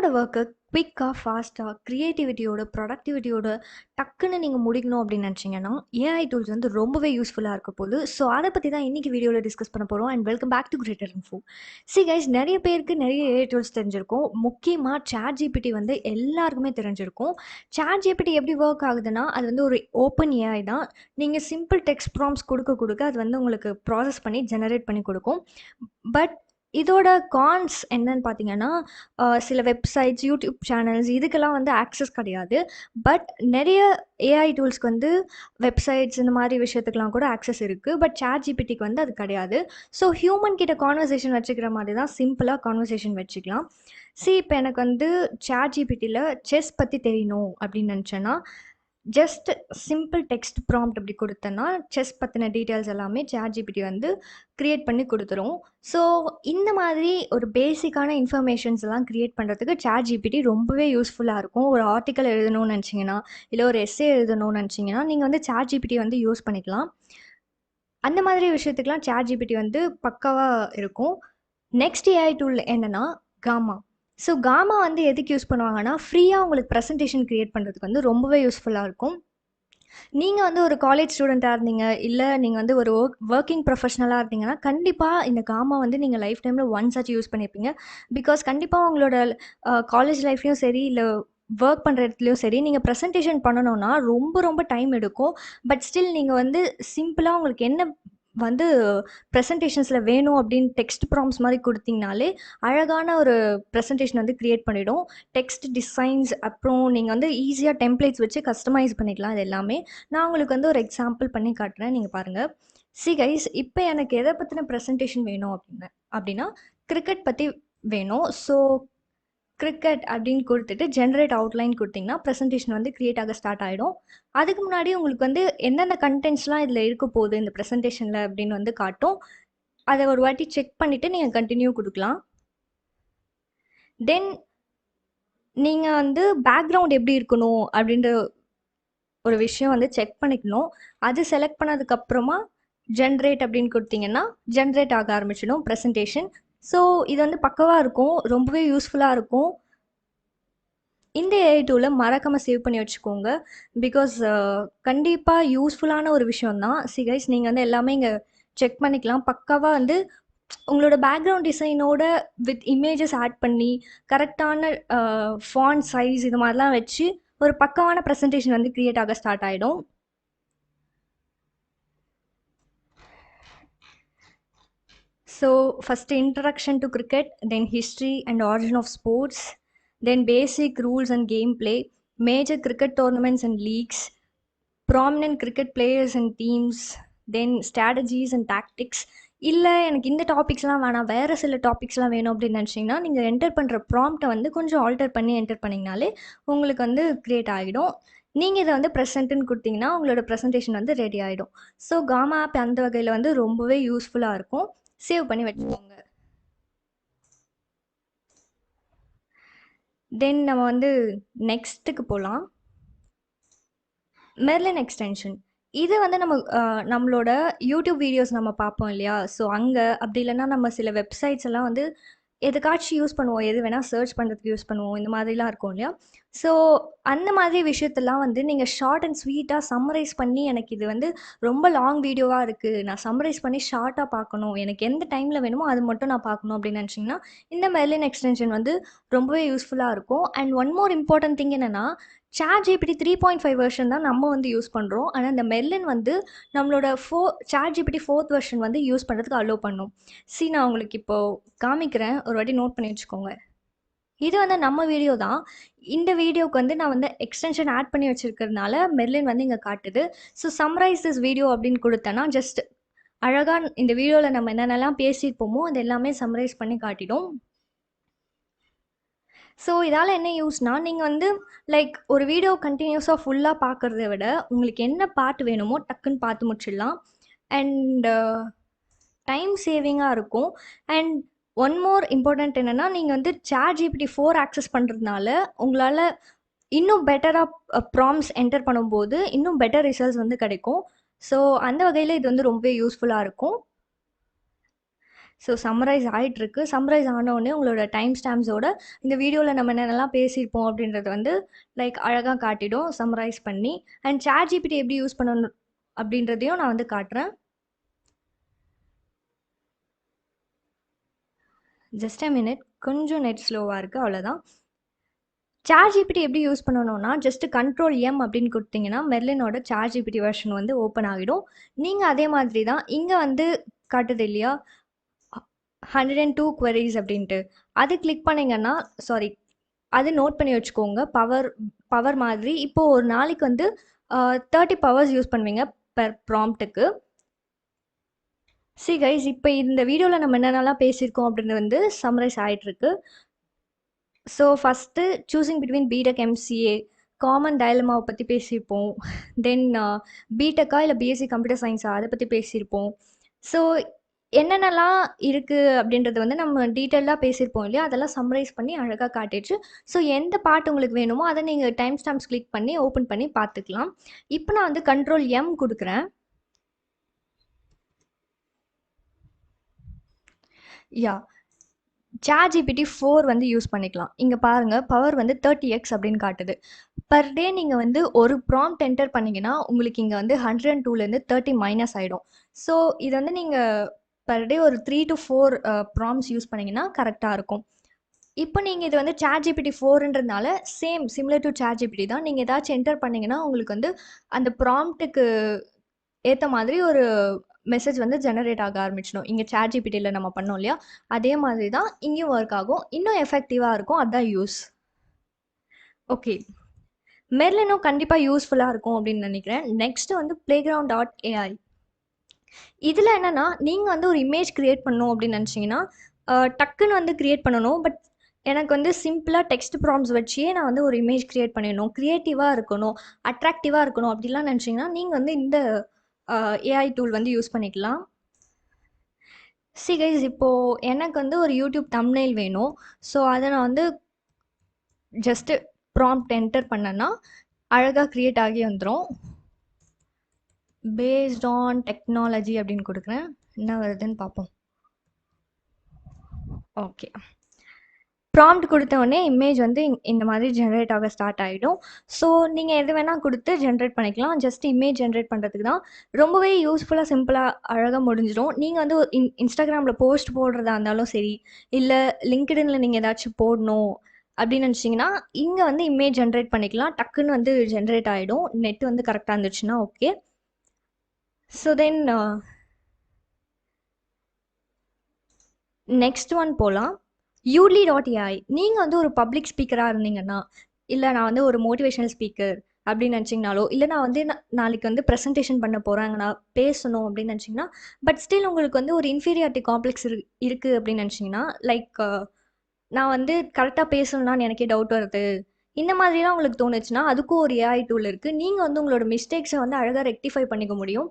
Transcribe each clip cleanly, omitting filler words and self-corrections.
உங்களோட ஒர்க்கை குயிக்காக ஃபாஸ்ட்டாக க்ரியேட்டிவிட்டியோட ப்ரொடக்டிவிட்டியோட டக்குன்னு நீங்கள் முடிக்கணும் அப்படின்னு நினச்சிங்கன்னா ஏஐ டூல்ஸ் வந்து ரொம்பவே யூஸ்ஃபுல்லாக இருக்க போகுது. ஸோ அதை பற்றி தான் இன்றைக்கி வீடியோவில் டிஸ்கஸ் பண்ண போகிறோம். And welcome back to greater info. See guys, நிறைய பேருக்கு நிறைய ஏஐ டூல்ஸ் தெரிஞ்சிருக்கும். முக்கியமாக சாட் ஜிபிடி வந்து எல்லாருக்குமே தெரிஞ்சிருக்கும். சாட் ஜிபிடி எப்படி ஒர்க் ஆகுதுன்னா, அது வந்து ஒரு ஓப்பன் ஏஐ தான். நீங்கள் சிம்பிள் டெக்ஸ்ட் ப்ராம்ப்ட்ஸ் கொடுக்க கொடுக்க அது வந்து உங்களுக்கு ப்ராசஸ் பண்ணி ஜெனரேட் பண்ணி கொடுக்கும். பட் இதோட கான்ஸ் என்னன்னு பார்த்தீங்கன்னா, சில வெப்சைட்ஸ், யூடியூப் சேனல்ஸ் இதுக்கெல்லாம் வந்து ஆக்சஸ் கிடையாது. பட் நிறைய ஏஐ டூல்ஸ்க்கு வந்து வெப்சைட்ஸ் இந்த மாதிரி விஷயத்துக்கெலாம் கூட ஆக்சஸ் இருக்குது. பட் சாட் ஜிபிடிக்கு வந்து அது கிடையாது. ஸோ ஹியூமன் கிட்ட கான்வர்சேஷன் வச்சுக்கிற மாதிரி தான் சிம்பிளாக கான்வர்சேஷன் வச்சுக்கலாம். இப்போ எனக்கு வந்து சாட் ஜிபிடியில் செஸ் பற்றி தெரியணும் அப்படின்னு நினச்சேன்னா, ஜஸ்ட் சிம்பிள் டெக்ஸ்ட் ப்ராம்ப்ட் அப்படி கொடுத்தேன்னா செஸ் பற்றின டீட்டெயில்ஸ் எல்லாமே சாட் ஜிபிடி வந்து க்ரியேட் பண்ணி கொடுத்துரும். ஸோ இந்த மாதிரி ஒரு பேசிக்கான இன்ஃபர்மேஷன்ஸ் எல்லாம் க்ரியேட் பண்ணுறதுக்கு சாட் ஜிபிடி ரொம்பவே யூஸ்ஃபுல்லாக இருக்கும். ஒரு ஆர்டிக்கல் எழுதணும்னு நினச்சிங்கன்னா, இல்லை ஒரு எஸ்ஸே எழுதணும்னு நினச்சிங்கன்னா, நீங்கள் வந்து சாட் ஜிபிடி வந்து யூஸ் பண்ணிக்கலாம். அந்த மாதிரி விஷயத்துக்கெலாம் சாட் ஜிபிடி வந்து பக்காவாக இருக்கும். நெக்ஸ்ட் ஏஐ டூல் என்னென்னா காமா. ஸோ காமா வந்து எதுக்கு யூஸ் பண்ணுவாங்கன்னா, ஃப்ரீயாக உங்களுக்கு ப்ரெசன்டேஷன் க்ரியேட் பண்ணுறதுக்கு வந்து ரொம்பவே யூஸ்ஃபுல்லாக இருக்கும். நீங்கள் வந்து ஒரு காலேஜ் ஸ்டூடெண்ட்டாக இருந்தீங்க, இல்லை நீங்கள் வந்து ஒரு ஒர்க்கிங் ப்ரொஃபஷனலாக இருந்தீங்கன்னா, கண்டிப்பாக இந்த காமா வந்து நீங்கள் லைஃப் டைமில் ஒன்ஸ் ஆச்சு யூஸ் பண்ணியிருப்பீங்க. பிகாஸ் கண்டிப்பாக உங்களோட காலேஜ் லைஃப்லையும் சரி, இல்லை ஒர்க் பண்ணுற இடத்துலையும் சரி, நீங்கள் ப்ரெசன்டேஷன் பண்ணணுன்னா ரொம்ப ரொம்ப டைம் எடுக்கும். பட் ஸ்டில் நீங்கள் வந்து சிம்பிளாக உங்களுக்கு என்ன வந்து ப்ரெசன்டேஷன்ஸில் வேணும் அப்படின்னு டெக்ஸ்ட் ப்ராம்ப்ட்ஸ் மாதிரி கொடுத்தீங்கனாலே அழகான ஒரு ப்ரெசன்டேஷன் வந்து க்ரியேட் பண்ணிவிடும். டெக்ஸ்ட் டிசைன்ஸ், அப்புறம் நீங்கள் வந்து ஈஸியாக டெம்ப்ளேட்ஸ் வச்சு கஸ்டமைஸ் பண்ணிக்கலாம். அது எல்லாமே நான் உங்களுக்கு வந்து ஒரு எக்ஸாம்பிள் பண்ணி காட்டுறேன், நீங்கள் பாருங்கள். கைஸ், இப்போ எனக்கு எதை பற்றின ப்ரெசன்டேஷன் வேணும் அப்படின்னா கிரிக்கெட் பற்றி வேணும். ஸோ கிரிக்கெட் அப்படின்னு கொடுத்துட்டு ஜென்ரேட் அவுட்லைன் கொடுத்தீங்கன்னா ப்ரெசன்டேஷன் வந்து க்ரியேட் ஆக ஸ்டார்ட் ஆகிடும். அதுக்கு முன்னாடி உங்களுக்கு வந்து என்னென்ன கண்டென்ட்ஸ்லாம் இதில் இருக்க போகுது இந்த ப்ரெசன்டேஷனில் அப்படின்னு வந்து காட்டும். அதை ஒரு வாட்டி செக் பண்ணிவிட்டு நீங்கள் கண்டினியூ கொடுக்கலாம். தென் நீங்கள் வந்து பேக்ரவுண்ட் எப்படி இருக்கணும் அப்படின்ற ஒரு விஷயம் வந்து செக் பண்ணிக்கணும். அது செலக்ட் பண்ணதுக்கப்புறமா ஜென்ரேட் அப்படின்னு கொடுத்தீங்கன்னா ஜென்ரேட் ஆக ஆரம்பிச்சிடும் ப்ரெசன்டேஷன். ஸோ இது வந்து பக்கவாக இருக்கும், ரொம்பவே யூஸ்ஃபுல்லாக இருக்கும். இந்த ஏஐ டூலை மறக்காமல் சேவ் பண்ணி வச்சுக்கோங்க. பிகாஸ் கண்டிப்பாக யூஸ்ஃபுல்லான ஒரு விஷயம்தான். கைஸ், நீங்கள் வந்து எல்லாமே இங்கே செக் பண்ணிக்கலாம். பக்காவாக வந்து உங்களோட பேக்ரவுண்ட் டிசைனோட வித் இமேஜஸ் ஆட் பண்ணி கரெக்டான ஃபாண்ட் சைஸ் இது மாதிரிலாம் வச்சு ஒரு பக்காவான ப்ரெசன்டேஷன் வந்து க்ரியேட் ஆக ஸ்டார்ட் ஆகிடும். So first introduction to cricket, then history and origin of sports, then basic rules and gameplay, major cricket tournaments and leagues, prominent cricket players and teams, then strategies and tactics. இல்லை எனக்கு இந்த டாபிக்ஸ்லாம் வேணாம், வேறு சில டாபிக்ஸ்லாம் வேணும் அப்படின்னு நினச்சிங்கன்னா நீங்கள் என்டர் பண்ணுற ப்ராம்ப்டை வந்து கொஞ்சம் ஆல்டர் பண்ணி என்டர் பண்ணிங்கனாலே உங்களுக்கு வந்து க்ரியேட் ஆகிடும். நீங்கள் இதை வந்து ப்ரெசென்ட்டுன்னு கொடுத்தீங்கன்னா உங்களோட ப்ரெசன்டேஷன் வந்து ரெடி ஆகிடும். ஸோ காமா ஆப் அந்த வகையில் வந்து ரொம்பவே யூஸ்ஃபுல்லாக இருக்கும். சேவ் பண்ணி வச்சுக்கோங்க. தென் நம்ம வந்து நெக்ஸ்ட்டுக்கு போகலாம். Merlin extension. இது வந்து நம்மளோட யூடியூப் வீடியோஸ் நம்ம பார்ப்போம் இல்லையா? ஸோ அங்கே அப்படி இல்லைன்னா நம்ம சில வெப்சைட்ஸ் எல்லாம் வந்து எதுக்காச்சும் யூஸ் பண்ணுவோம், எது வேணால் சர்ச் பண்ணுறதுக்கு யூஸ் பண்ணுவோம், இந்த மாதிரிலாம் இருக்கும் இல்லையா? ஸோ அந்த மாதிரி விஷயத்தெல்லாம் வந்து நீங்கள் ஷார்ட் அண்ட் ஸ்வீட்டாக சம்மரைஸ் பண்ணி, எனக்கு இது வந்து ரொம்ப லாங் வீடியோவாக இருக்குது, நான் சம்மரைஸ் பண்ணி ஷார்ட்டாக பார்க்கணும், எனக்கு எந்த டைமில் வேணுமோ அது மட்டும் நான் பார்க்கணும் அப்படின்னு நினச்சிங்கன்னா இந்த மெர்லின் எக்ஸ்டென்ஷன் வந்து ரொம்பவே யூஸ்ஃபுல்லாக இருக்கும். And one more important thing என்னென்னா, சாட் ஜிபிடி 3.5 வெர்ஷன் தான் நம்ம வந்து யூஸ் பண்ணுறோம். ஆனால் இந்த மெர்லின் வந்து நம்மளோட சாட் ஜிபிடி 4th வெர்ஷன் வந்து யூஸ் பண்ணுறதுக்கு அலோவ் பண்ணும். நான் உங்களுக்கு இப்போது காமிக்கிறேன், ஒரு வாட்டி நோட் பண்ணி வச்சுக்கோங்க. இது வந்து நம்ம வீடியோ தான். இந்த வீடியோக்கு வந்து நான் வந்து எக்ஸ்டென்ஷன் ஆட் பண்ணி வச்சுருக்கிறதுனால மெர்லின் வந்து இங்கே காட்டுது. ஸோ சம்ரைஸ் திஸ் வீடியோ அப்படின்னு கொடுத்தேன்னா ஜஸ்ட் அழகாக இந்த வீடியோவில் நம்ம என்னென்னலாம் பேசியிருப்போமோ அது எல்லாமே சம்ரைஸ் பண்ணி காட்டிடும். ஸோ இதால் என்ன யூஸ்னால், நீங்கள் வந்து லைக் ஒரு வீடியோ கண்டினியூஸாக ஃபுல்லாக பார்க்குறத விட உங்களுக்கு என்ன பார்ட் வேணுமோ டக்குன்னு பார்த்து முடிச்சிடலாம். அண்ட் டைம் சேவிங்காக இருக்கும். அண்ட் ஒன் மோர் இம்பார்ட்டண்ட் என்னென்னா, நீங்கள் வந்து சாட் ஜிபிடி 4 ஆக்சஸ் பண்ணுறதுனால உங்களால் இன்னும் பெட்டராக ப்ராம்ப்ட்ஸ் என்டர் பண்ணும்போது இன்னும் பெட்டர் ரிசல்ட்ஸ் வந்து கிடைக்கும். ஸோ அந்த வகையில் இது வந்து ரொம்பவே யூஸ்ஃபுல்லாக இருக்கும். ஸோ சம்மரைஸ் ஆயிட்டிருக்கு. சம்மரைஸ் ஆன உடனே உங்களோட டைம் ஸ்டாம்ப்ஸோட இந்த வீடியோவில் நம்ம என்னென்னலாம் பேசியிருப்போம் அப்படின்றது வந்து லைக் அழகாக காட்டிடும் சம்மரைஸ் பண்ணி. அண்ட் ChatGPT எப்படி யூஸ் பண்ணணும் அப்படின்றதையும் நான் வந்து காட்டுறேன். ஜஸ்ட் அ மினிட், கொஞ்சம் நெட் ஸ்லோவாக இருக்குது, அவ்வளோதான். ChatGPT எப்படி யூஸ் பண்ணணும்னா ஜஸ்ட் கண்ட்ரோல் எம் அப்படின்னு கொடுத்தீங்கன்னா மெர்லினோட ChatGPT வெர்ஷன் வந்து ஓப்பன் ஆகிடும். நீங்கள் அதே மாதிரி தான் இங்கே வந்து காட்டுது இல்லையா 102 queries அப்படின்ட்டு, அது கிளிக் பண்ணிங்கன்னா சாரி அது நோட் பண்ணி வச்சுக்கோங்க. பவர் மாதிரி இப்போது ஒரு நாளைக்கு வந்து 30 பவர்ஸ் யூஸ் பண்ணுவீங்க பெர் ப்ராம்ப்ட்டுக்கு. சி கைஸ், இப்போ இந்த வீடியோவில் நம்ம என்னென்னலாம் பேசியிருக்கோம் அப்படின்னு வந்து சம்மரைஸ் ஆகிட்டுருக்கு. So first choosing between BTech MCA common டயலமாவை பற்றி பேசியிருப்போம். தென் பிடெக்கா இல்லை பிஎஸ்சி கம்ப்யூட்டர் சயின்ஸா அதை பற்றி பேசியிருப்போம். ஸோ என்னென்னலாம் இருக்குது அப்படின்றது வந்து நம்ம டீட்டெயிலாக பேசியிருப்போம் இல்லையா, அதெல்லாம் சம்மரைஸ் பண்ணி அழகாக காட்டிடுச்சு. ஸோ எந்த பார்ட் உங்களுக்கு வேணுமோ அதை நீங்கள் டைம் ஸ்டாம்ப்ஸ் கிளிக் பண்ணி ஓப்பன் பண்ணி பார்த்துக்கலாம். இப்போ நான் வந்து கண்ட்ரோல் எம் கொடுக்குறேன். யா ChatGPT 4 வந்து யூஸ் பண்ணிக்கலாம். இங்கே பாருங்கள், பவர் வந்து 30x அப்படின்னு காட்டுது. பர் டே நீங்கள் வந்து ஒரு ப்ராம்ப்ட் என்டர் பண்ணிங்கன்னா உங்களுக்கு இங்கே வந்து 102லேருந்து 30 மைனஸ் ஆகிடும். ஸோ இது வந்து நீங்கள் பர் டே ஒரு 3 to 4 ப்ராம்ப்ட்ஸ் யூஸ் பண்ணிங்கன்னா கரெக்டாக இருக்கும். இப்போ நீங்கள் இது வந்து ChatGPT 4ன்றதுனால சிமிலர் டு ChatGPT தான். நீங்கள் ஏதாச்சும் என்டர் பண்ணிங்கன்னா உங்களுக்கு வந்து அந்த ப்ராம்ப்ட்டுக்கு ஏற்ற மாதிரி ஒரு மெசேஜ் வந்து ஜெனரேட் ஆக ஆரம்பிச்சிடும். இங்கே ChatGPTயில் நம்ம பண்ணோம் இல்லையா, அதே மாதிரி தான் இங்கேயும் ஒர்க் ஆகும். இன்னும் எஃபெக்டிவாக இருக்கும், அதுதான் யூஸ். ஓகே, மெர்லினும் கண்டிப்பாக யூஸ்ஃபுல்லாக இருக்கும் அப்படின்னு நினைக்கிறேன். நெக்ஸ்ட்டு வந்து playground.ai. இதில் என்னென்னா நீங்கள் வந்து ஒரு இமேஜ் க்ரியேட் பண்ணணும் அப்படின்னு நினச்சிங்கன்னா டக்குன்னு வந்து க்ரியேட் பண்ணணும். பட் எனக்கு வந்து சிம்பிளாக டெக்ஸ்ட் ப்ராம்ப்ட்ஸ் வச்சே நான் வந்து ஒரு இமேஜ் க்ரியேட் பண்ணிடணும், க்ரியேட்டிவாக இருக்கணும், அட்ராக்டிவாக இருக்கணும் அப்படிலாம் நினச்சிங்கன்னா நீங்கள் வந்து இந்த ஏஐ டூல் வந்து யூஸ் பண்ணிக்கலாம். சி கைஸ், இப்போது எனக்கு வந்து ஒரு யூடியூப் தம்ப்நெயில் வேணும். ஸோ அதை நான் வந்து ஜஸ்ட்டு ப்ராம்ப்ட் என்டர் பண்ணேன்னா அழகாக க்ரியேட் ஆகி வந்துடும். பேஸ்ட் ஆன் டெக்னாலஜி அப்படின்னு கொடுக்குறேன், என்ன வருதுன்னு பார்ப்போம். ஓகே, ப்ராம்ப்ட் கொடுத்த உடனே இமேஜ் வந்து இந்த மாதிரி ஜென்ரேட் ஆக ஸ்டார்ட் ஆகிடும். ஸோ நீங்கள் எது வேணால் கொடுத்து ஜென்ரேட் பண்ணிக்கலாம். ஜஸ்ட் இமேஜ் ஜென்ரேட் பண்ணுறதுக்கு தான். ரொம்பவே யூஸ்ஃபுல்லாக சிம்பிளாக அழகாக முடிஞ்சிடும். நீங்கள் வந்து இன்ஸ்டாகிராமில் போஸ்ட் போடுறதா இருந்தாலும் சரி, இல்லை லிங்க்டின்ல நீங்கள் ஏதாச்சும் போடணும் அப்படின்னு நினச்சிங்கன்னா இங்கே வந்து இமேஜ் ஜென்ரேட் பண்ணிக்கலாம். டக்குன்னு வந்து ஜென்ரேட் ஆகிடும், நெட் வந்து கரெக்டாக இருந்துச்சுன்னா. Okay, so then next one போகலாம். udly.ai. நீங்கள் வந்து ஒரு பப்ளிக் ஸ்பீக்கராக இருந்தீங்கன்னா, இல்லை நான் வந்து ஒரு மோட்டிவேஷனல் ஸ்பீக்கர் அப்படின்னு நினச்சிங்கனாலோ, இல்லை நான் வந்து நாளைக்கு வந்து ப்ரெசன்டேஷன் பண்ண போகிறாங்க, நான் பேசணும் அப்படின்னு நினச்சிங்கன்னா, பட் ஸ்டில் உங்களுக்கு வந்து ஒரு இன்ஃபீரியாரிட்டி காம்ப்ளெக்ஸ் இருக்குது அப்படின்னு நினச்சிங்கன்னா, லைக் நான் வந்து கரெக்டாக பேசணும்னான்னு எனக்கே டவுட் வருது, இந்த மாதிரிலாம் உங்களுக்கு தோணுச்சுன்னா அதுக்கும் ஒரு ஏஐ டூல் இருக்குது. நீங்கள் வந்து உங்களோட மிஸ்டேக்ஸை வந்து அழகாக ரெக்டிஃபை பண்ணிக்க முடியும்.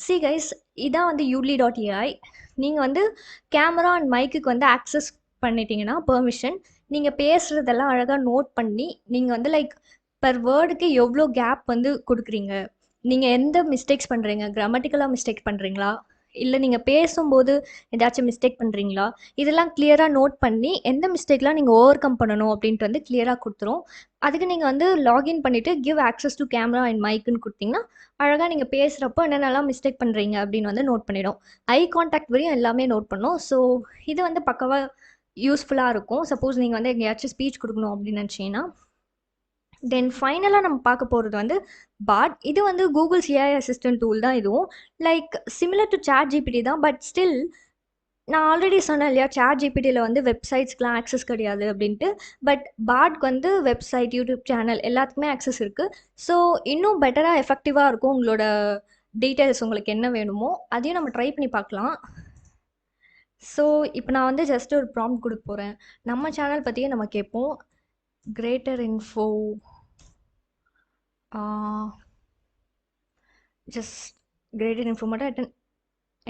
சி கைஸ், இதான் வந்து udly.ai. நீங்கள் வந்து கேமரா அண்ட் மைக்குக்கு வந்து ஆக்சஸ் பண்ணிட்டீங்கன்னா பெர்மிஷன், நீங்கள் பேசுகிறதெல்லாம் அழகாக நோட் பண்ணி நீங்கள் வந்து லைக் பர் வேர்டுக்கு எவ்வளோ கேப் வந்து கொடுக்குறீங்க, நீங்கள் எந்த மிஸ்டேக்ஸ் பண்ணுறீங்க, கிராமட்டிக்கலாக மிஸ்டேக் பண்ணுறீங்களா, இல்லை நீங்கள் பேசும்போது ஏதாச்சும் மிஸ்டேக் பண்ணுறீங்களா, இதெல்லாம் கிளியராக நோட் பண்ணி எந்த மிஸ்டேக்லாம் நீங்கள் ஓவர் கம் பண்ணணும் அப்படின்ட்டு வந்து கிளியராக கொடுத்துரும். அதுக்கு நீங்கள் வந்து லாகின் பண்ணிவிட்டு give access to camera and மைக்குன்னு கொடுத்தீங்கன்னா அழகாக நீங்கள் பேசுகிறப்போ என்னென்னலாம் மிஸ்டேக் பண்ணுறீங்க அப்படின்னு வந்து நோட் பண்ணிடும். ஐ கான்டாக்ட் வரையும் எல்லாமே நோட் பண்ணும். ஸோ இது வந்து பக்கவாக யூஸ்ஃபுல்லாக இருக்கும். சப்போஸ் நீங்கள் வந்து எங்கேயாச்சும் ஸ்பீச் கொடுக்கணும் அப்படின்னு நினச்சிங்கன்னா. தென் ஃபைனலாக நம்ம பார்க்க போகிறது வந்து பாட். இது வந்து கூகுள்ஸ் ஏஐ அசிஸ்டன்ட் டூல் தான். இதுவும் லைக் சிமிலர் டு ChatGPT தான். பட் ஸ்டில் நான் ஆல்ரெடி சொன்னேன் இல்லையா, ChatGPTயில் வந்து வெப்சைட்ஸ்க்கெலாம் ஆக்சஸ் கிடையாது அப்படின்ட்டு. பட் பாட்க்கு வந்து வெப்சைட், யூடியூப் சேனல் எல்லாத்துக்குமே ஆக்சஸ் இருக்குது. ஸோ இன்னும் பெட்டராக எஃபெக்டிவாக இருக்கும். உங்களோட டீட்டெயில்ஸ் உங்களுக்கு என்ன வேணுமோ அதையும் நம்ம ட்ரை பண்ணி பார்க்கலாம். ஸோ இப்போ நான் வந்து ஜஸ்ட் ஒரு ப்ராம்ப்ட் கொடுக்க போகிறேன். நம்ம சேனல் பற்றியே நம்ம கேட்போம். Greater info, just greater info மட்டும்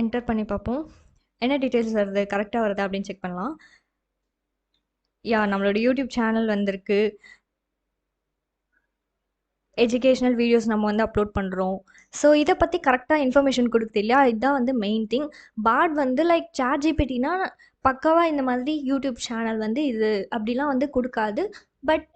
என்டர் பண்ணி பார்ப்போம். என்ன டீட்டெயில்ஸ் வருது, கரெக்டாக வருதா அப்படின்னு செக் பண்ணலாம். யா, நம்மளோட யூடியூப் சேனல் வந்திருக்கு. எஜுகேஷ்னல் வீடியோஸ் நம்ம வந்து அப்லோட் பண்ணுறோம். ஸோ இதை பற்றி கரெக்டாக இன்ஃபர்மேஷன் கொடுக்குது இல்லையா, இதுதான் வந்து மெயின் திங். பாட் வந்து லைக் ChatGPTனா பக்காவாக இந்த மாதிரி யூடியூப் சேனல் வந்து இது அப்படிலாம் வந்து கொடுக்காது. பட்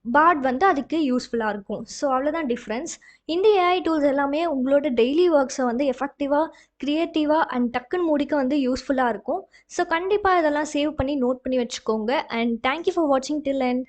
பாட் வந்து அதுக்கு யூஸ்ஃபுல்லாக இருக்கும். ஸோ அவ்வளோதான் டிஃப்ரென்ஸ். இந்த ஏஐ டூல்ஸ் எல்லாமே உங்களோட டெய்லி ஒர்க்ஸை வந்து எஃபெக்டிவாக, க்ரியேட்டிவாக அண்ட் டக்குன்னு முடிக்க வந்து யூஸ்ஃபுல்லாக இருக்கும். ஸோ கண்டிப்பாக இதெல்லாம் சேவ் பண்ணி நோட் பண்ணி வச்சுக்கோங்க. அண்ட் தேங்க்யூ ஃபார் வாட்சிங் டில் எண்ட்.